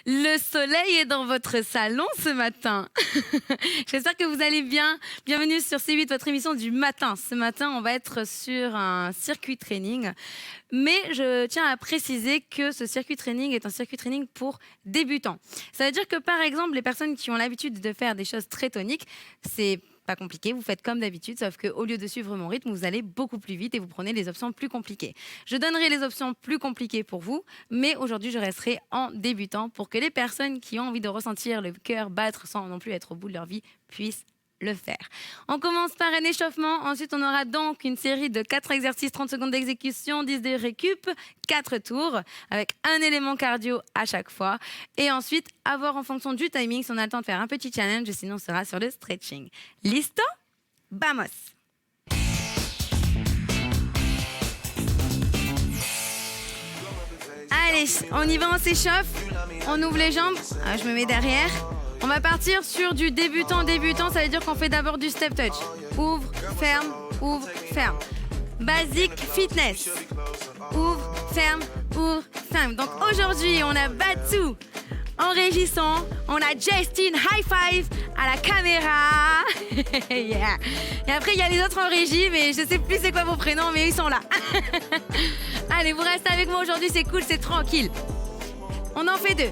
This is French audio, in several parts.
Le soleil est dans votre salon ce matin. J'espère que vous allez bien. Bienvenue sur C8, votre émission du matin. Ce matin, on va être sur un circuit training. Mais je tiens à préciser que ce circuit training est un circuit training pour débutants. Ça veut dire que, par exemple, les personnes qui ont l'habitude de faire des choses très toniques, c'est pas compliqué, vous faites comme d'habitude, sauf qu'au lieu de suivre mon rythme, vous allez beaucoup plus vite et vous prenez les options plus compliquées. Je donnerai les options plus compliquées pour vous, mais aujourd'hui, je resterai en débutant pour que les personnes qui ont envie de ressentir le cœur battre sans non plus être au bout de leur vie puissent le faire. On commence par un échauffement, ensuite on aura donc une série de 4 exercices, 30 secondes d'exécution, 10 de récup, 4 tours avec un élément cardio à chaque fois et ensuite à voir en fonction du timing si on a le temps de faire un petit challenge, sinon on sera sur le stretching. Listo? Vamos! Allez, on y va, on s'échauffe, on ouvre les jambes, je me mets derrière. On va partir sur du débutant, ça veut dire qu'on fait d'abord du step touch. Ouvre, ferme, ouvre, ferme. Basic fitness. Ouvre, ferme, ouvre, ferme. Donc aujourd'hui, on a Batou en régissant. On a Justin, high five à la caméra. Yeah. Et après, il y a les autres en régie, mais je sais plus c'est quoi vos prénoms, mais ils sont là. Allez, vous restez avec moi aujourd'hui, c'est cool, c'est tranquille. On en fait 2.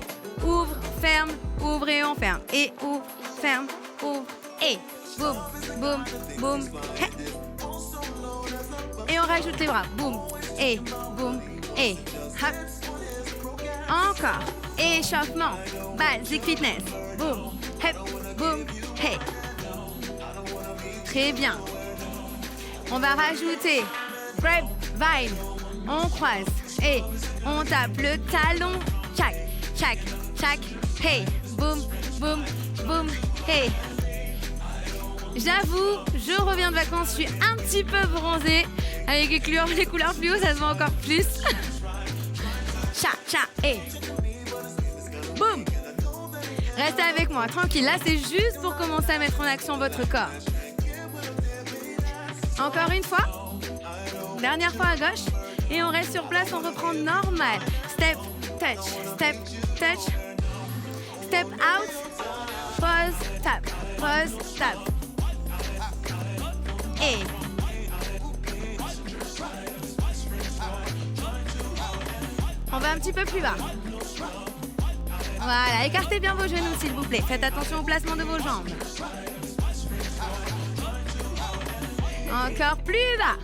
Ouvre, ferme, ouvre et on ferme. Et ouvre, ferme, ouvre et boum, boum, boum. Et on rajoute les bras. Boum et boum et hop. Encore. Échauffement. Basic fitness. Boum, hop, boum, hey. Très bien. On va rajouter grab, vibe. On croise et on tape le talon. Tchac, tchac, tchac, hey, boum, boum, boum, hey. J'avoue, je reviens de vacances, je suis un petit peu bronzée. Avec les couleurs fluo, ça se voit encore plus. Tcha, tcha, hey. Boum. Restez avec moi, tranquille. Là, c'est juste pour commencer à mettre en action votre corps. Encore une fois. Dernière fois à gauche. Et on reste sur place, on reprend normal. Step, touch, step, touch. Step out, pause, tap, pause, tap. Et on va un petit peu plus bas. Voilà, écartez bien vos genoux s'il vous plaît. Faites attention au placement de vos jambes. Encore plus bas.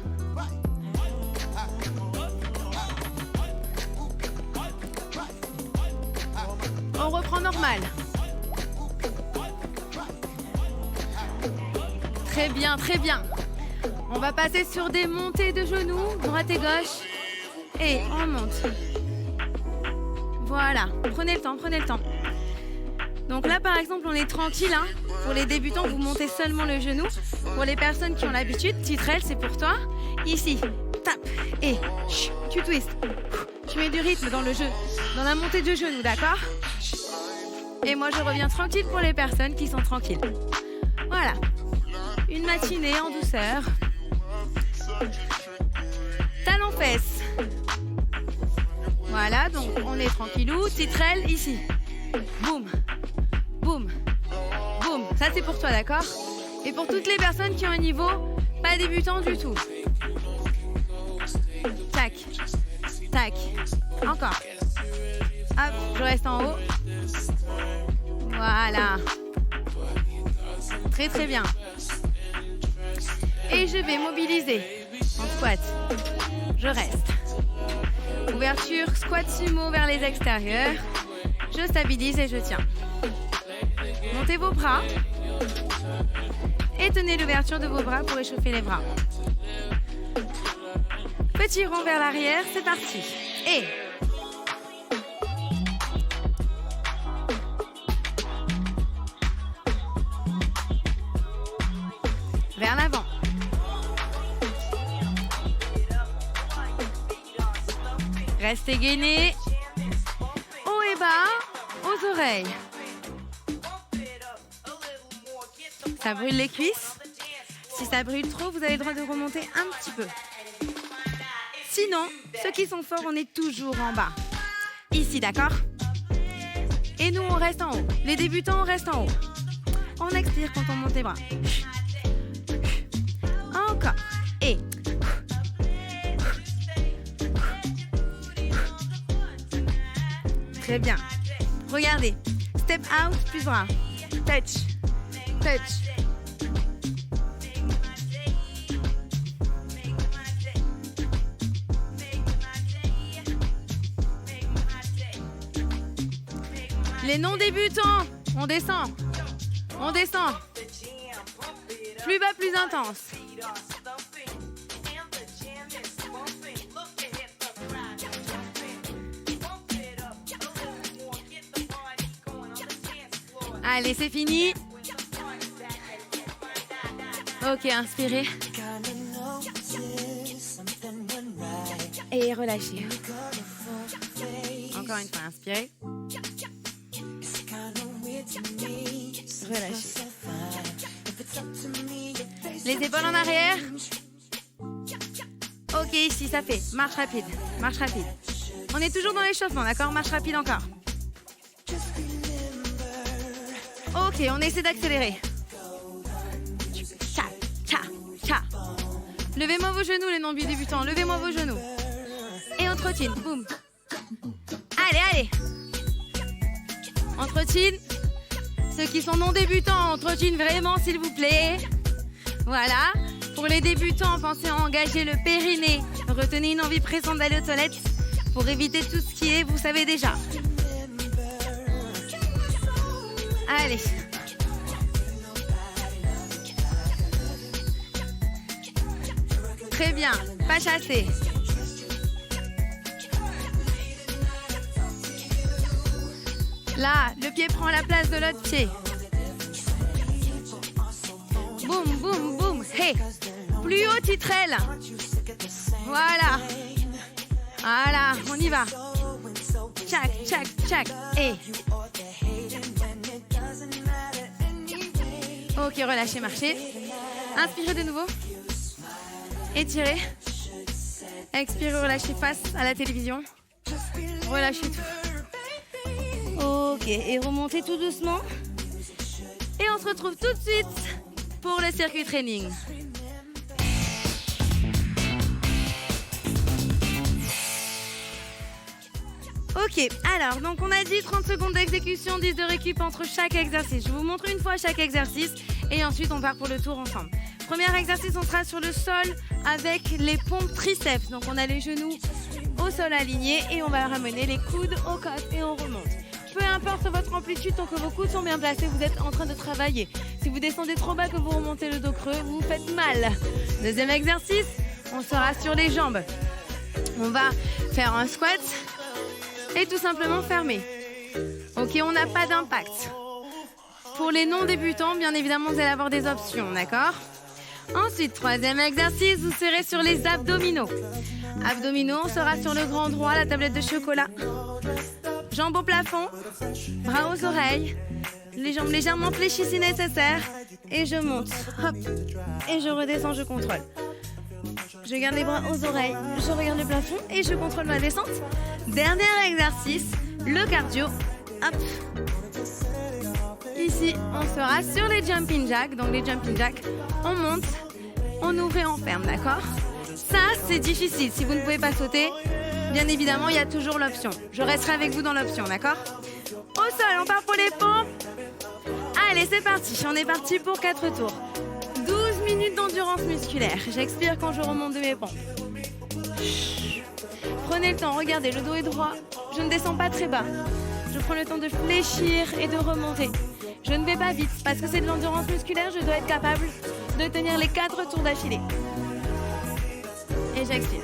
On reprend normal. Très bien, très bien. On va passer sur des montées de genoux, droite et gauche. Et on monte. Voilà, prenez le temps, prenez le temps. Donc là, par exemple, on est tranquille. Hein. Pour les débutants, vous montez seulement le genou. Pour les personnes qui ont l'habitude, titrelle, c'est pour toi. Ici, tape et tu twistes. Tu mets du rythme dans le jeu, dans la montée de genou, d'accord ? Et moi, je reviens tranquille pour les personnes qui sont tranquilles. Voilà. Une matinée en douceur. Talons fesses. Voilà, donc on est tranquillou. Titrelle, ici. Boum. Boum. Boum. Ça, c'est pour toi, d'accord ? Et pour toutes les personnes qui ont un niveau pas débutant du tout. Tac. Tac. Encore. Hop, je reste en haut. Voilà. Très très bien. Et je vais mobiliser en squat. Je reste. Ouverture, squat sumo vers les extérieurs. Je stabilise et je tiens. Montez vos bras. Et tenez l'ouverture de vos bras pour échauffer les bras. Petit rond vers l'arrière, c'est parti. Et vers l'avant. Restez gainés. Haut et bas, aux oreilles. Ça brûle les cuisses. Si ça brûle trop, vous avez le droit de remonter un petit peu. Sinon, ceux qui sont forts, on est toujours en bas. Ici, d'accord ? Et Et nous, on reste en haut. Les débutants, on reste en haut. On expire quand on monte les bras. Encore. Et. Très bien. Regardez. Step out plus bras. Touch. Touch. Les non-débutants, on descend. On descend. Plus bas, plus intense. Allez, c'est fini. Ok, inspirez. Et relâchez. Encore une fois, inspirez. Relâchez. Les épaules en arrière. Ok, ici, ça fait. Marche rapide. Marche rapide. On est toujours dans l'échauffement, d'accord? Marche rapide encore. Ok, on essaie d'accélérer. Tcha, tcha, tcha. Levez-moi vos genoux, les non-débutants. Levez-moi vos genoux. Et on trottine. Boum. Allez, allez. On trottine. Ceux qui sont non débutants, on trottine vraiment, s'il vous plaît. Voilà. Pour les débutants, pensez à engager le périnée. Retenez une envie pressante d'aller aux toilettes pour éviter tout ce qui est, vous savez déjà. Allez. Très bien. Pas chassé. Là, le pied prend la place de l'autre pied. Boum, boum, boum. Hey. Plus haut, titrelle. Voilà. Voilà, on y va. Tchac, tchac, tchac. Et. Ok, relâchez, marchez. Inspirez de nouveau. Étirez. Expirez, relâchez face à la télévision. Relâchez tout. Ok, et remontez tout doucement. Et on se retrouve tout de suite pour le circuit training. Ok, alors, donc on a dit 30 secondes d'exécution, 10 de récup entre chaque exercice. Je vous montre une fois chaque exercice et ensuite on part pour le tour ensemble. Premier exercice, on sera sur le sol avec les pompes triceps. Donc on a les genoux au sol alignés et on va ramener les coudes aux côtes et on remonte. Peu importe votre amplitude, tant que vos coudes sont bien placés, vous êtes en train de travailler. Si vous descendez trop bas, que vous remontez le dos creux, vous vous faites mal. Deuxième exercice, on sera sur les jambes. On va faire un squat et tout simplement fermer. Ok, on n'a pas d'impact. Pour les non-débutants, bien évidemment, vous allez avoir des options, d'accord? Ensuite, troisième exercice, vous serez sur les abdominaux. Abdominaux, on sera sur le grand droit, la tablette de chocolat. Jambes au plafond, bras aux oreilles, les jambes légèrement fléchies si nécessaire. Et je monte, hop, et je redescends, je contrôle. Je garde les bras aux oreilles, je regarde le plafond et je contrôle ma descente. Dernier exercice, le cardio, hop. Ici, on sera sur les jumping jacks. Donc les jumping jacks, on monte, on ouvre et on ferme, d'accord? Ça, c'est difficile. Si vous ne pouvez pas sauter, bien évidemment, il y a toujours l'option. Je resterai avec vous dans l'option, d'accord? Au sol, on part pour les pompes. Allez, c'est parti. On est parti pour 4 tours. 12 minutes d'endurance musculaire. J'expire quand je remonte de mes pompes. Prenez le temps, regardez, le dos est droit. Je ne descends pas très bas. Je prends le temps de fléchir et de remonter. Je ne vais pas vite parce que c'est de l'endurance musculaire. Je dois être capable de tenir les 4 tours d'affilée. Et j'expire.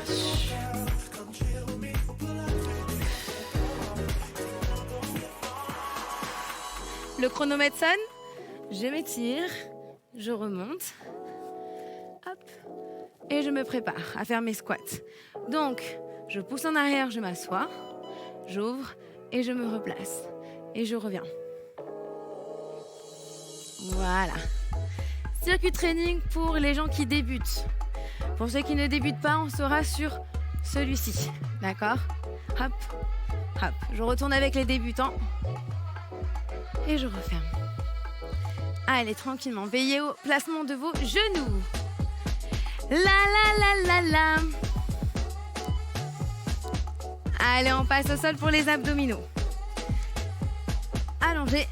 Le chronomètre sonne. Je m'étire. Je remonte. Hop. Et je me prépare à faire mes squats. Donc, je pousse en arrière, je m'assois. J'ouvre et je me replace. Et je reviens. Voilà. Circuit training pour les gens qui débutent. Pour ceux qui ne débutent pas, on sera sur celui-ci. D'accord? Hop, hop. Je retourne avec les débutants. Et je referme. Allez, tranquillement. Veillez au placement de vos genoux. La la la la la. Allez, on passe au sol pour les abdominaux. Allongez.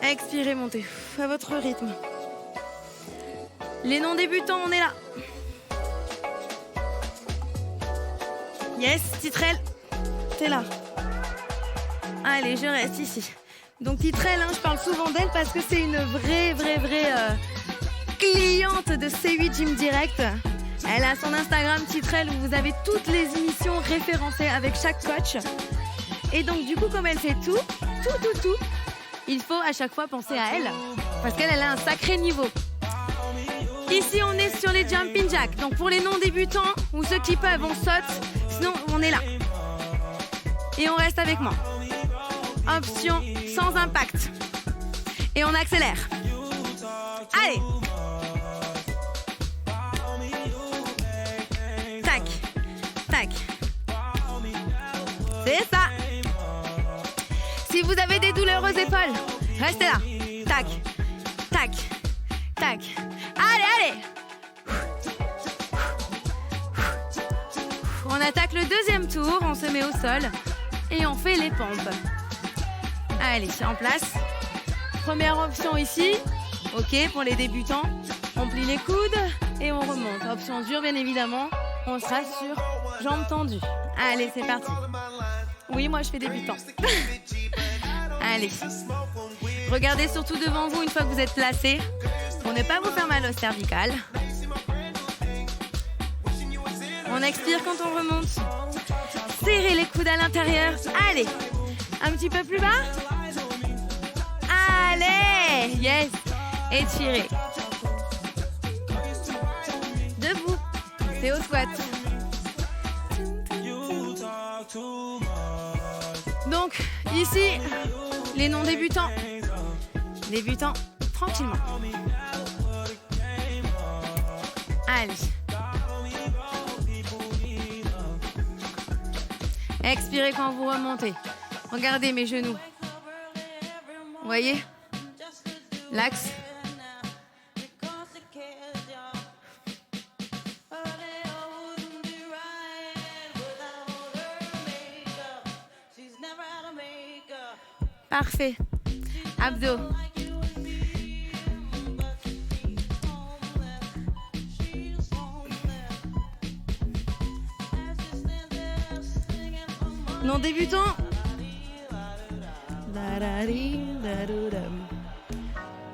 Expirez, montez à votre rythme. Les non-débutants, on est là. Yes, Titrel, t'es là. Allez, je reste ici. Donc Titrel, je parle souvent d'elle parce que c'est une vraie cliente de C8 Gym Direct. Elle a son Instagram Titrel où vous avez toutes les émissions référencées avec chaque coach. Et donc du coup, comme elle fait tout, il faut à chaque fois penser à elle parce qu'elle a un sacré niveau. Ici, on est sur les jumping jacks. Donc pour les non-débutants ou ceux qui peuvent, on saute. Sinon, on est là. Et on reste avec moi. Option sans impact. Et on accélère. Allez. Tac. Tac. C'est ça. Si vous avez des douleurs aux épaules, restez là. Tac. Tac. Tac. Allez. On attaque le deuxième tour, on se met au sol et on fait les pompes. Allez, en place. Première option ici. Ok, pour les débutants. On plie les coudes et on remonte. Option dure, bien évidemment. On sera sur jambes tendues. Allez, c'est parti. Oui, moi je fais débutant. Allez. Regardez surtout devant vous une fois que vous êtes placé pour ne pas vous faire mal au cervical. On expire quand on remonte. Serrez les coudes à l'intérieur. Allez. Un petit peu plus bas. Allez. Yes. Étirez. Debout. C'est au squat. Donc, ici, les non-débutants. Débutants, tranquillement. Allez. Expirez quand vous remontez. Regardez mes genoux. Vous voyez? L'axe. Parfait. Abdos. Non débutant.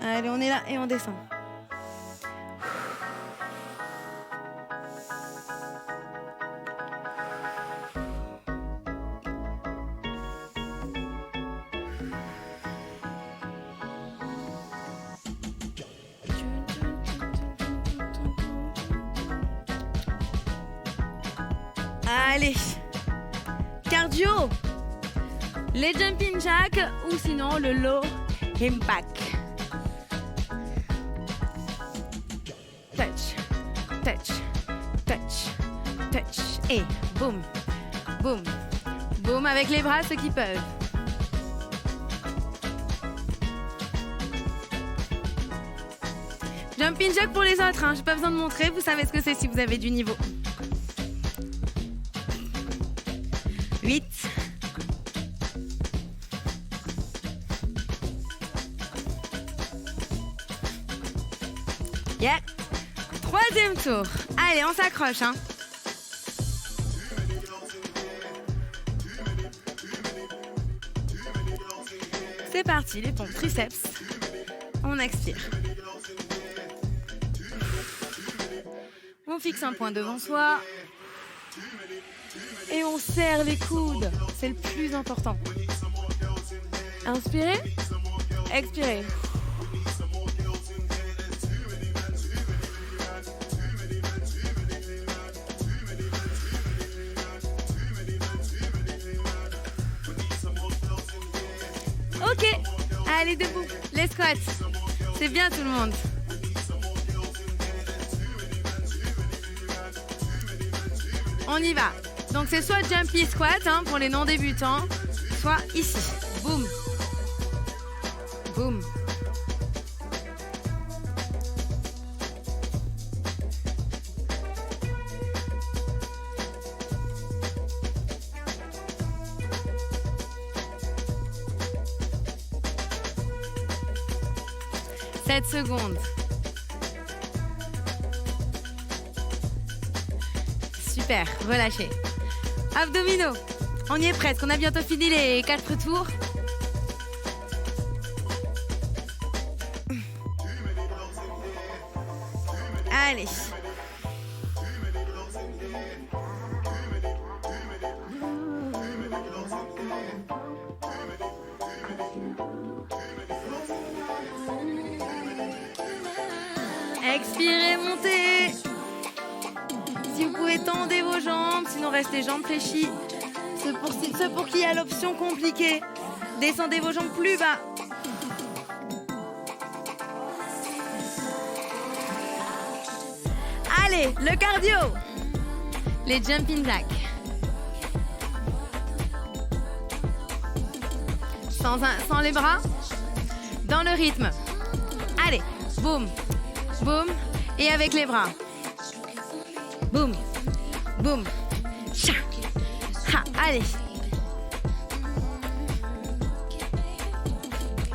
Allez, on est là et on descend. Allez. Cardio, les jumping jacks ou sinon le low impact. Touch, touch, touch, touch et boum, boum, boum avec les bras ceux qui peuvent. Jumping jack pour les autres, j'ai pas besoin de montrer, vous savez ce que c'est si vous avez du niveau. 8. Yeah. Troisième tour. Allez, on s'accroche. C'est parti, les pompes triceps. On expire. On fixe un point devant soi. Et on serre les coudes. C'est le plus important. Inspirez. Expirez. Ok. Allez, debout. Les squats. C'est bien tout le monde. On y va. Donc c'est soit jumpy squat hein, pour les non-débutants, soit ici. Boum. Boum. Sept secondes. Super, relâchez. Abdominaux. On y est presque, on a bientôt fini les 4 tours. Allez. Expirez, montez. Si vous pouvez, tendez vos jambes, sinon restez jambes fléchies. Ceux pour qui il y a l'option compliquée, descendez vos jambes plus bas. Allez, le cardio. Les jumping jacks. Sans les bras, dans le rythme. Allez, boum, boum, et avec les bras. Boum, boum, cha, ha, allez.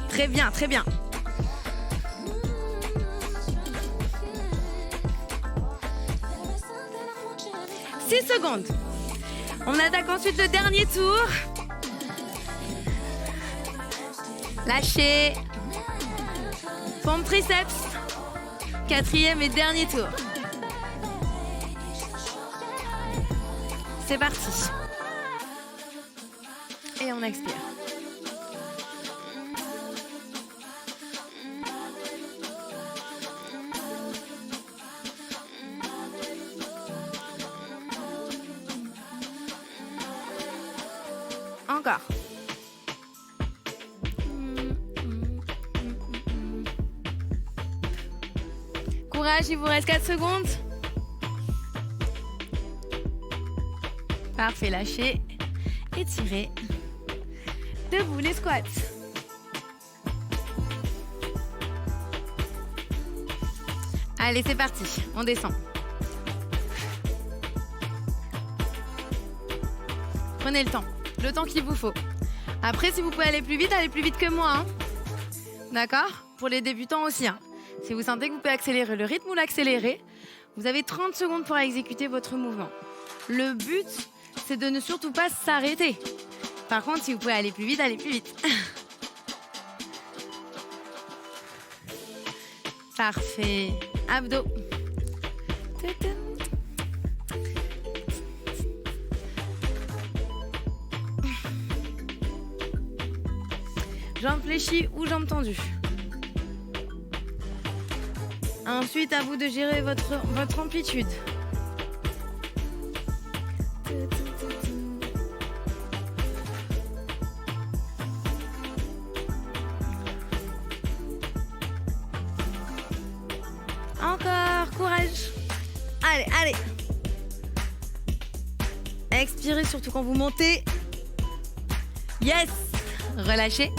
Très bien, très bien. Six secondes. On attaque ensuite le dernier tour. Lâchez. Pompe triceps. Quatrième et dernier tour. C'est parti. Et on expire. Encore. Courage, il vous reste 4 secondes. Parfait, lâchez, étirez. Debout, les squats. Allez, c'est parti, on descend. Prenez le temps qu'il vous faut. Après, si vous pouvez aller plus vite que moi. Hein. D'accord? Pour les débutants aussi. Hein. Si vous sentez que vous pouvez accélérer le rythme ou l'accélérer, vous avez 30 secondes pour exécuter votre mouvement. Le but, c'est de ne surtout pas s'arrêter. Par contre, si vous pouvez aller plus vite, allez plus vite. Parfait. Abdos. Jambes fléchies ou jambes tendues. Ensuite, à vous de gérer votre amplitude. Encore, courage. Allez, allez. Expirez surtout quand vous montez. Yes. Relâchez.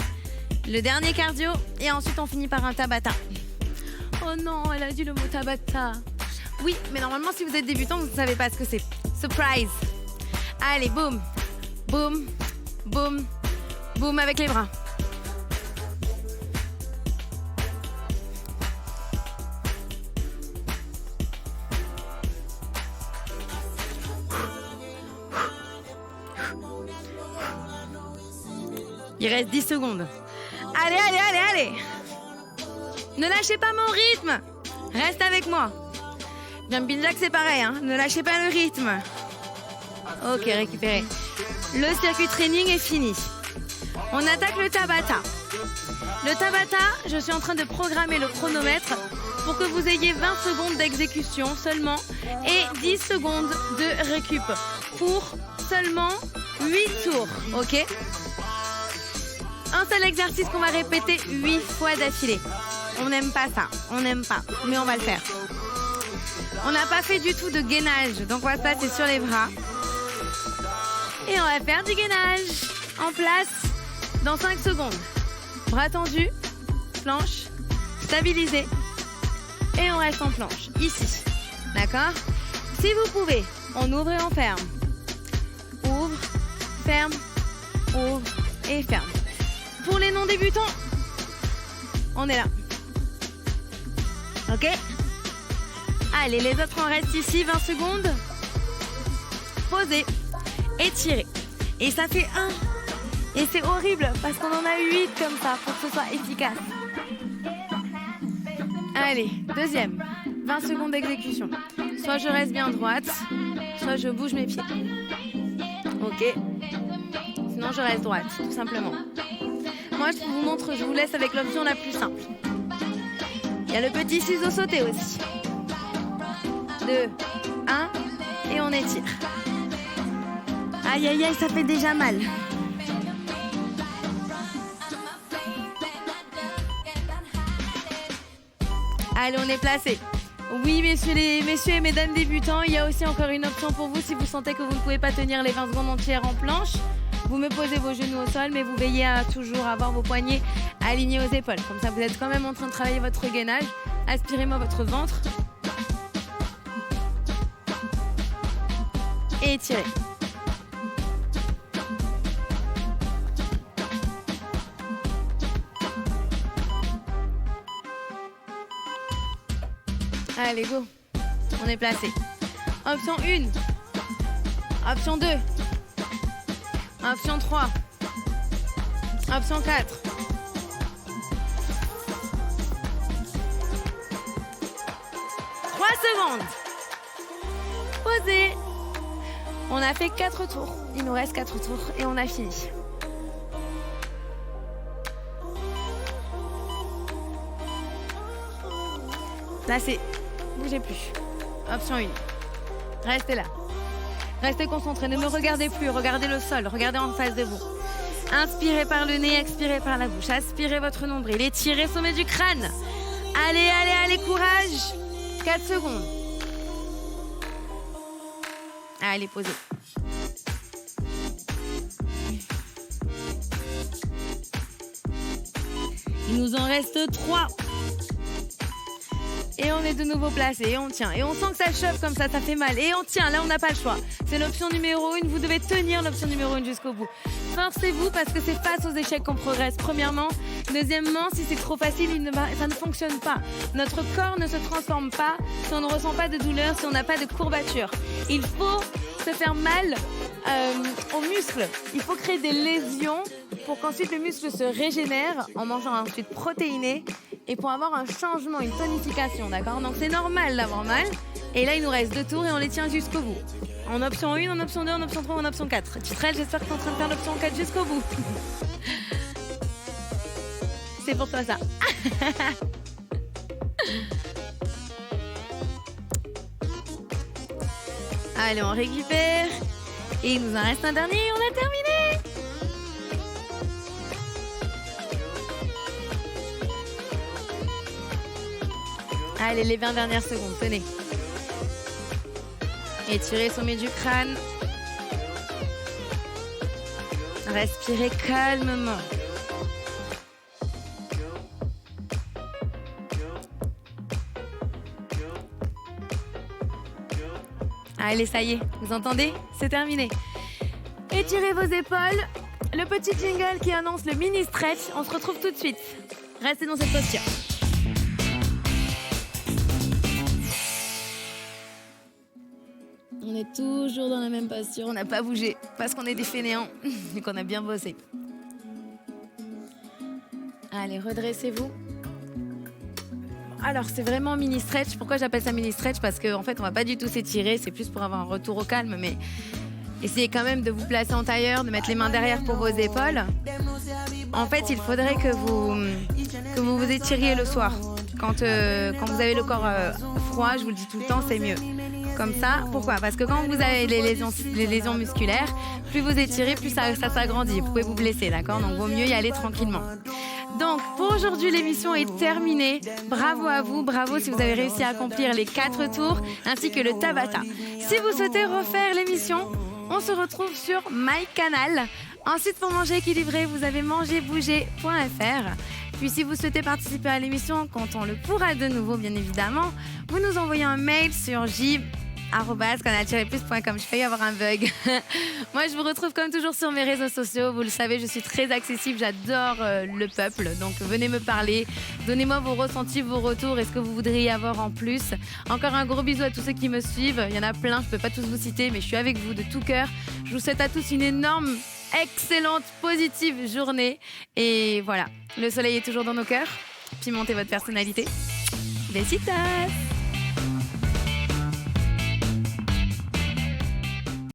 Le dernier cardio et ensuite on finit par un Tabata. Oh non, elle a dit le mot Tabata. Oui, mais normalement si vous êtes débutant, vous ne savez pas ce que c'est. Surprise. Allez, boum, boum, boum, boum avec les bras. Il reste 10 secondes. Allez, allez, allez, allez. Ne lâchez pas mon rythme. Reste avec moi. Jumping jack, c'est pareil. Hein. Ne lâchez pas le rythme. Ok, récupérez. Le circuit training est fini. On attaque le Tabata. Le Tabata, je suis en train de programmer le chronomètre pour que vous ayez 20 secondes d'exécution seulement et 10 secondes de récup pour seulement 8 tours. Ok ? Un seul exercice qu'on va répéter 8 fois d'affilée. On n'aime pas ça, on n'aime pas, mais on va le faire. On n'a pas fait du tout de gainage, donc on va se placer sur les bras. Et on va faire du gainage en place dans 5 secondes. Bras tendus, planche, stabilisé. Et on reste en planche, ici. D'accord? Si vous pouvez, on ouvre et on ferme. Ouvre, ferme, ouvre et ferme. Pour les non-débutants, on est là. Ok? Allez, les autres, on reste ici, 20 secondes. Posez, étirez. Et ça fait 1. Et c'est horrible parce qu'on en a 8 comme ça pour que ce soit efficace. Allez, deuxième. 20 secondes d'exécution. Soit je reste bien droite, soit je bouge mes pieds. Ok. Sinon, je reste droite, tout simplement. Moi, je vous montre, je vous laisse avec l'option la plus simple. Il y a le petit ciseau sauté aussi. 2, 1, et on étire. Aïe, aïe, aïe, ça fait déjà mal. Allez, on est placé. Oui, messieurs et mesdames débutants, il y a aussi encore une option pour vous si vous sentez que vous ne pouvez pas tenir les 20 secondes entières en planche. Vous me posez vos genoux au sol, mais vous veillez à toujours avoir vos poignets alignés aux épaules. Comme ça, vous êtes quand même en train de travailler votre gainage. Aspirez-moi votre ventre. Et étirez. Allez, go. On est placé. Option 1. Option 2. Option 3. Option 4. Secondes. Posez. On a fait 4 tours. Il nous reste 4 tours et on a fini. Placez. Bougez plus. Option 1. Restez là. Restez concentrés. Ne me regardez plus. Regardez le sol. Regardez en face de vous. Inspirez par le nez. Expirez par la bouche. Aspirez votre nombril. Étirez sommet du crâne. Allez, allez, allez. Courage. 4 secondes. Allez, posez. Il nous en reste 3. Et on est de nouveau placé. Et on tient. Et on sent que ça chauffe comme ça fait mal. Et on tient. Là, on n'a pas le choix. C'est l'option numéro 1. Vous devez tenir l'option numéro 1 jusqu'au bout. Forcez-vous parce que c'est face aux échecs qu'on progresse. Premièrement. Deuxièmement, si c'est trop facile, ça ne fonctionne pas. Notre corps ne se transforme pas si on ne ressent pas de douleur, si on n'a pas de courbature. Il faut se faire mal aux muscles. Il faut créer des lésions pour qu'ensuite le muscle se régénère en mangeant ensuite protéiné et pour avoir un changement, une tonification, d'accord? Donc c'est normal d'avoir mal. Et là, il nous reste 2 tours et on les tient jusqu'au bout. En option 1, en option 2, en option 3, en option 4. Titrel, j'espère que tu es en train de faire l'option 4 jusqu'au bout. C'est pour toi ça. Allez, on récupère. Et il nous en reste un dernier et on a terminé. Allez, les 20 dernières secondes, tenez. Étirez sommet du crâne. Respirez calmement. Allez, ça y est, vous entendez? C'est terminé. Étirez vos épaules. Le petit jingle qui annonce le mini stretch. On se retrouve tout de suite. Restez dans cette posture. On est toujours dans la même posture. On n'a pas bougé parce qu'on est des fainéants et qu'on a bien bossé. Allez, redressez-vous. Alors, c'est vraiment mini stretch. Pourquoi j'appelle ça mini stretch? Parce qu'en fait, on va pas du tout s'étirer. C'est plus pour avoir un retour au calme. Mais essayez quand même de vous placer en tailleur, de mettre les mains derrière pour vos épaules. En fait, il faudrait que vous vous étiriez le soir. Quand vous avez le corps froid, je vous le dis tout le temps, c'est mieux. Comme ça, pourquoi? Parce que quand vous avez les lésions musculaires, plus vous étirez, plus ça s'agrandit. Vous pouvez vous blesser, d'accord? Donc, vaut mieux y aller tranquillement. Donc, Donc, pour aujourd'hui, l'émission est terminée. Bravo à vous, bravo si vous avez réussi à accomplir les 4 tours, ainsi que le Tabata. Si vous souhaitez refaire l'émission, on se retrouve sur MyCanal. Ensuite, pour manger équilibré, vous avez mangerbouger.fr. Puis, si vous souhaitez participer à l'émission, quand on le pourra de nouveau, bien évidemment, vous nous envoyez un mail sur j@canal-plus.com. Je fais y avoir un bug. Moi, je vous retrouve comme toujours sur mes réseaux sociaux. Vous le savez, je suis très accessible. J'adore le peuple. Donc, venez me parler. Donnez-moi vos ressentis, vos retours. Est-ce que vous voudriez avoir en plus? Encore un gros bisou à tous ceux qui me suivent. Il y en a plein. Je ne peux pas tous vous citer, mais je suis avec vous de tout cœur. Je vous souhaite à tous une énorme, excellente, positive journée. Et voilà, le soleil est toujours dans nos cœurs. Pimentez votre personnalité. Besitas!